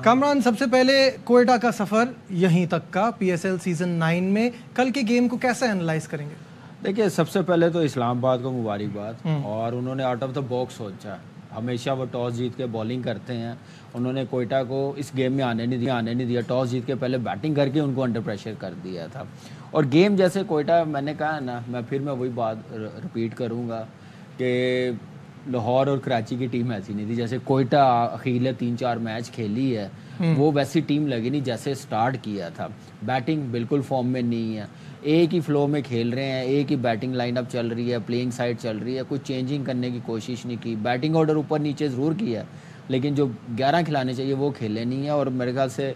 کامران سب سے پہلے کوئٹہ کا سفر یہیں تک کا پی ایس ایل سیزن 9 میں کل کے گیم کو کیسے انالائز کریں گے؟ دیکھیے سب سے پہلے تو اسلام آباد کو مبارکباد، اور انہوں نے آؤٹ آف دا باکس سوچا. ہمیشہ وہ ٹاس جیت کے بولنگ کرتے ہیں، انہوں نے کوئٹہ کو اس گیم میں آنے نہیں دیا. ٹاس جیت کے پہلے بیٹنگ کر کے ان کو انڈر پریشر کر دیا تھا. اور گیم جیسے کوئٹہ، میں نے کہا نا، میں وہی بات رپیٹ کروں گا کہ لاہور اور کراچی کی ٹیم ایسی نہیں تھی. جیسے کوئٹہ اخیل 3-4 میچ کھیلی ہے، وہ ویسی ٹیم لگی نہیں جیسے سٹارٹ کیا تھا. بیٹنگ بالکل فارم میں نہیں ہے، ایک ہی فلو میں کھیل رہے ہیں، ایک ہی بیٹنگ لائن اپ چل رہی ہے، پلینگ سائڈ چل رہی ہے، کوئی چینجنگ کرنے کی کوشش نہیں کی. بیٹنگ آرڈر اوپر نیچے ضرور کیا، لیکن جو 11 کھلانے چاہیے وہ کھیلے نہیں ہیں. اور میرے خیال سے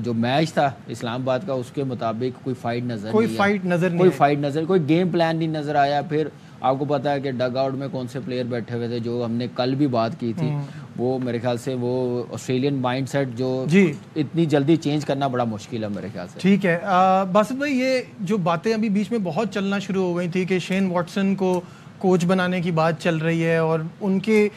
جو میچ تھا اسلام آباد کا، اس کے مطابق کوئی فائٹ نظر کوئی گیم پلان نہیں نظر آیا. پھر آپ کو پتا ہے کہ ڈگ آؤٹ میں کون سے پلیئر بیٹھے ہوئے تھے، جو ہم نے کل بھی بات کی تھی. وہ میرے خیال سے وہ آسٹریلین مائنڈ سیٹ جو اتنی جلدی چینج کرنا بڑا مشکل ہے میرے خیال سے. ٹھیک ہے باسط بھائی، یہ جو باتیں ابھی بیچ میں بہت چلنا شروع ہو گئی تھی کہ شین واٹسن کو کوچ بنانے کی بات چل رہی ہے اور ان کے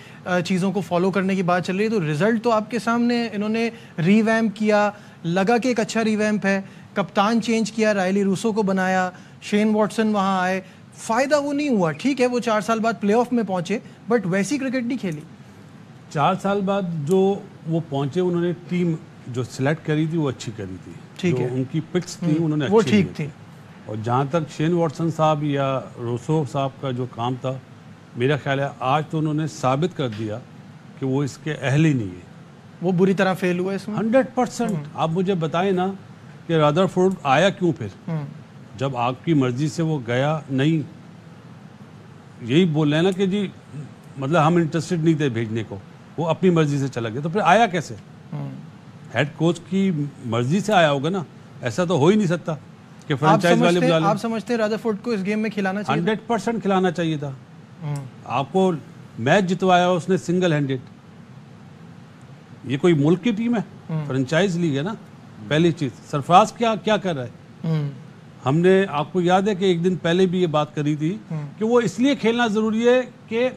چیزوں کو فالو کرنے کی بات چل رہی ہے، تو رزلٹ تو آپ کے سامنے. انہوں نے ری ویمپ کیا، لگا کہ ایک اچھا ری ویمپ ہے. کپتان چینج کیا، رائلی روسو کو بنایا، شین واٹسن وہاں آئے. فائدہ وہ نہیں ہوا. ٹھیک ہے وہ 4 سال بعد پلے آف میں پہنچے، بٹ ویسی کرکٹ نہیں کھیلی. 4 سال بعد جو وہ پہنچے، انہوں نے ٹیم جو سلیکٹ کری تھی وہ اچھی کری تھی. ٹھیک ہے، ان کی پکس تھی انہوں نے وہ اچھی ٹھیک تھی. اور جہاں تک شین واٹسن صاحب یا روسو صاحب کا جو کام تھا، میرا خیال ہے آج تو انہوں نے ثابت کر دیا کہ وہ اس کے اہل ہی نہیں ہے. وہ بری طرح فیل ہوا اس میں 100%. آپ مجھے بتائیں نا کہ رادرفورڈ آیا کیوں پھر، جب آپ کی مرضی سے وہ گیا نہیں. یہی بول رہے ہیں نا کہ جی مطلب ہم انٹرسٹڈ نہیں تھے بھیجنے کو، وہ اپنی مرضی سے چلا گیا. تو پھر آیا کیسے؟ ہیڈ کوچ کی مرضی سے آیا ہوگا نا. ایسا تو ہو ہی نہیں سکتا کہ فرنچائز والے بلا لیں. آپ سمجھتے ہیں رادرفورڈ کو اس گیم میں کھلانا چاہیے؟ 100% کھلانا چاہیے تھا. آپ کو میچ جتوایا اس نے سنگل ہینڈڈ. یہ کوئی ملک کی ٹیم ہے؟ فرنچائز لیگ ہے نا. پہلی چیز سرفراز کیا کر رہا ہے؟ ہم نے آپ کو یاد ہے کہ ایک دن پہلے بھی یہ بات کری تھی کہ وہ اس لیے کھیلنا ضروری ہے کہ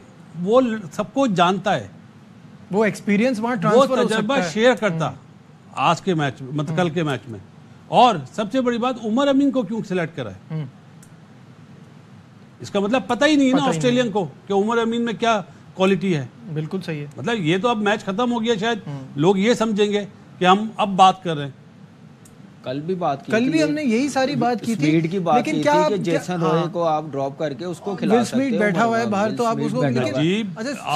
وہ سب کو جانتا ہے، وہ ایکسپیرینس وہاں ٹرانسفر وہ تجربہ شیئر کرتا آج کے میچ میں، مطلب کل کے میچ میں. اور سب سے بڑی بات، عمر امین کو کیوں سلیکٹ کرا ہے؟ اس کا مطلب پتہ ہی نہیں ہے نا آسٹریلین کو کہ عمر امین میں کیا کوالٹی ہے. بالکل صحیح ہے. مطلب یہ تو اب میچ ختم ہو گیا، شاید لوگ یہ سمجھیں گے کہ ہم اب بات کر رہے ہیں. کل بھی ہم نے یہی ساری بات کی تھی، کی بات کی تھی کہ جیسن روئے کو آپ ڈراپ کر کے اس کو کھلا سکتے ہیں. بیٹھا ہوا ہے باہر تو آپ اس کو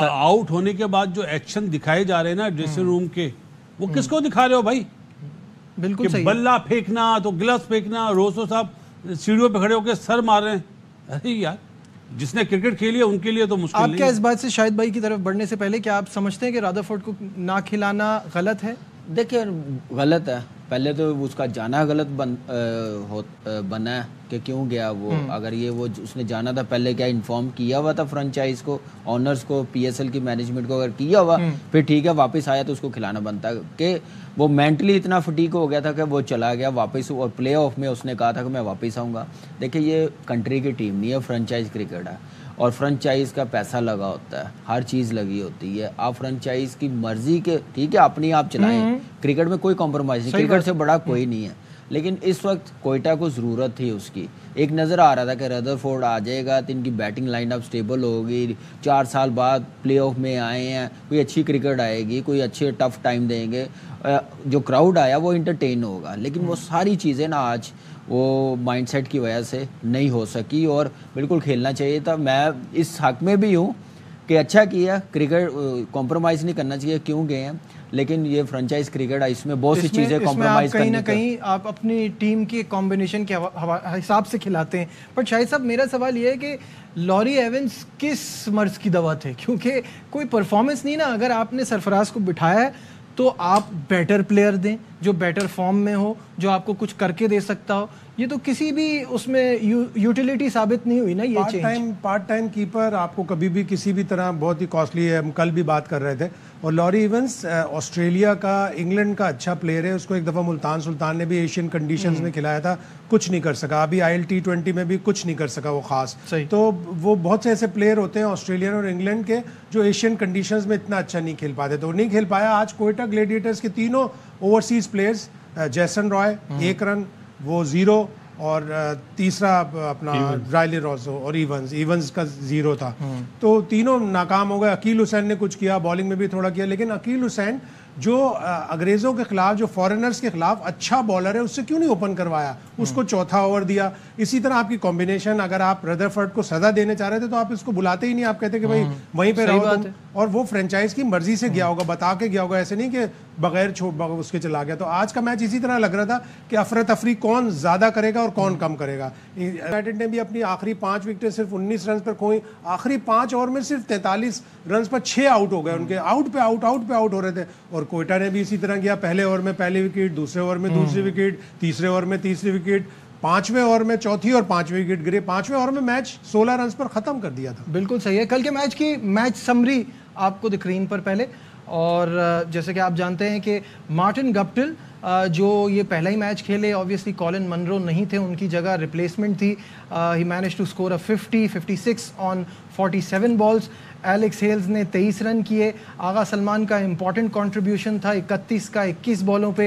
آؤٹ ہونے کے بعد جو ایکشن دکھائے جا رہے ہیں نا ڈریسنگ روم کے، وہ کس کو دکھا رہے ہو بھائی؟ بالکل صحیح. بلہ پھینکنا تو گلس پھینکنا، روسو صاحب سیڑھیوں پہ کھڑے ہو کے سر مار رہے ہیں. ارے یار، جس نے کرکٹ کھیلی ہے ان کے لیے تو مشکل نہیں. آپ کیا اس بات سے شاہد بھائی کی طرف بڑھنے سے پہلے کیا آپ سمجھتے ہیں کہ رادرفورڈ کو نہ کھلانا غلط ہے؟ دیکھیں غلط ہے. پہلے تو اس کا جانا غلط بنا ہے کہ کیوں گیا وہ. اگر وہ اس نے جانا تھا پہلے کیا انفارم کیا ہوا تھا فرنچائز کو، آنرز کو، پی ایس ایل کی مینجمنٹ کو؟ اگر کیا ہوا پھر ٹھیک ہے، واپس آیا تو اس کو کھلانا بنتا ہے. کہ وہ مینٹلی اتنا فٹیک ہو گیا تھا کہ وہ چلا گیا واپس، اور پلے آف میں اس نے کہا تھا کہ میں واپس آؤں گا. دیکھیں یہ کنٹری کی ٹیم نہیں ہے، فرنچائز کرکٹ ہے، اور فرنچائز کا پیسہ لگا ہوتا ہے، ہر چیز لگی ہوتی ہے. آپ فرنچائز کی مرضی کے ٹھیک ہے اپنی آپ چلائیں، کرکٹ میں کوئی کمپرومائز نہیں، کرکٹ سے بڑا کوئی نہیں ہے. لیکن اس وقت کوئٹہ کو ضرورت تھی اس کی. ایک نظر آ رہا تھا کہ رادرفورڈ آ جائے گا تو ان کی بیٹنگ لائن اپ سٹیبل ہوگی، 4 سال بعد پلے آف میں آئے ہیں، کوئی اچھی کرکٹ آئے گی، کوئی اچھے ٹف ٹائم دیں گے، جو کراؤڈ آیا وہ انٹرٹین ہوگا. لیکن وہ ساری چیزیں نا آج وہ مائنڈ سیٹ کی وجہ سے نہیں ہو سکی، اور بالکل کھیلنا چاہیے تھا. میں اس حق میں بھی ہوں کہ اچھا کیا، کرکٹ کمپرومائز نہیں کرنا چاہیے، کیوں گئے ہیں. لیکن یہ فرنچائز کرکٹ ہے، اس میں بہت سی چیزیں کمپرومائز کہیں نہ کہیں آپ اپنی ٹیم کے کمبینیشن کے حساب سے کھلاتے ہیں. بٹ شاہد صاحب میرا سوال یہ ہے کہ لوری ایونز کس مرض کی دوا تھے؟ کیونکہ کوئی پرفارمنس نہیں نا. اگر آپ نے سرفراز کو بٹھایا ہے تو آپ بیٹر پلیئر دیں جو بیٹر فارم میں ہو، جو آپ کو کچھ کر کے دے سکتا ہو. یہ تو کسی بھی اس میں یوٹیلیٹی ثابت نہیں ہوئی نا یہ چینج. پارٹ ٹائم کیپر آپ کو کبھی بھی کسی بھی طرح بہت ہی کاسٹلی ہے. ہم کل بھی بات کر رہے تھے. اور لوری ایونز آسٹریلیا کا انگلینڈ کا اچھا پلیئر ہے. اس کو ایک دفعہ ملتان سلطان نے بھی ایشین کنڈیشنز میں کھلایا تھا, کچھ نہیں کر سکا. ابھی IL T20 میں بھی کچھ نہیں کر سکا وہ خاص. تو وہ بہت سے ایسے پلیئر ہوتے ہیں آسٹریلین اور انگلینڈ کے جو ایشین کنڈیشنز میں اتنا اچھا نہیں کھیل پاتے. تو نہیں کھیل پایا. آج کوئٹہ گلیڈیٹرز کے تینوں اوورسیز پلیئرز, جیسن رائے 1 رن, وہ 0, اور تیسرا اپنا رائلی روزو اور ایونز کا 0 تھا. تو تینوں ناکام ہو گئے. عقیل حسین نے کچھ کیا, بالنگ میں بھی تھوڑا کیا, لیکن عقیل حسین جو انگریزوں کے خلاف, جو فارنرز کے خلاف اچھا بالر ہے, اس سے کیوں نہیں اوپن کروایا؟ اس کو چوتھا اوور دیا. اسی طرح آپ کی کمبینیشن, اگر آپ ردرفرڈ کو سزا دینے چاہ رہے تھے تو آپ اس کو بلاتے ہی نہیں. آپ کہتے کہ بھائی وہیں پہ رہو تم. اور وہ فرنچائز کی مرضی سے گیا ہوگا, بتا کے گیا ہوگا, ایسے نہیں کہ بغیر اس کے چلا گیا. تو آج کا میچ اسی طرح لگ رہا تھا کہ افراتفری کون زیادہ کرے گا اور کون کم کرے گا. یونائیٹڈ نے بھی اپنی آخری 5 وکٹیں صرف 19 رنز پر کھوئی. آخری 5 اوور میں صرف 43 رنز پر 6 آؤٹ ہو گئے ان کے. آؤٹ پہ آؤٹ ہو رہے تھے. اور کوئٹہ نے بھی اسی طرح کیا. پہلے اوور میں پہلی وکٹ, دوسرے اوور میں دوسری وکٹ, تیسرے اوور میں تیسری وکٹ, 5ویں اوور میں چوتھی اور 5ویں وکٹ گرے. 5ویں اوور میں میچ 16 رنز پر ختم کر دیا تھا. بالکل صحیح ہے. کل کے میچ کی میچ سمری آپ کو اسکرین پر پہلے, اور جیسے کہ آپ جانتے ہیں کہ مارٹن گپٹل جو یہ پہلا ہی میچ کھیلے, آبویسلی کولن منرو نہیں تھے, ان کی جگہ ریپلیسمنٹ تھی. He manage to score 56 on 47 balls. Alex Hales نے 23 رن کیے. آغا سلمان کا امپورٹنٹ کنٹریبیوشن تھا 31 کا 21 بالوں پہ.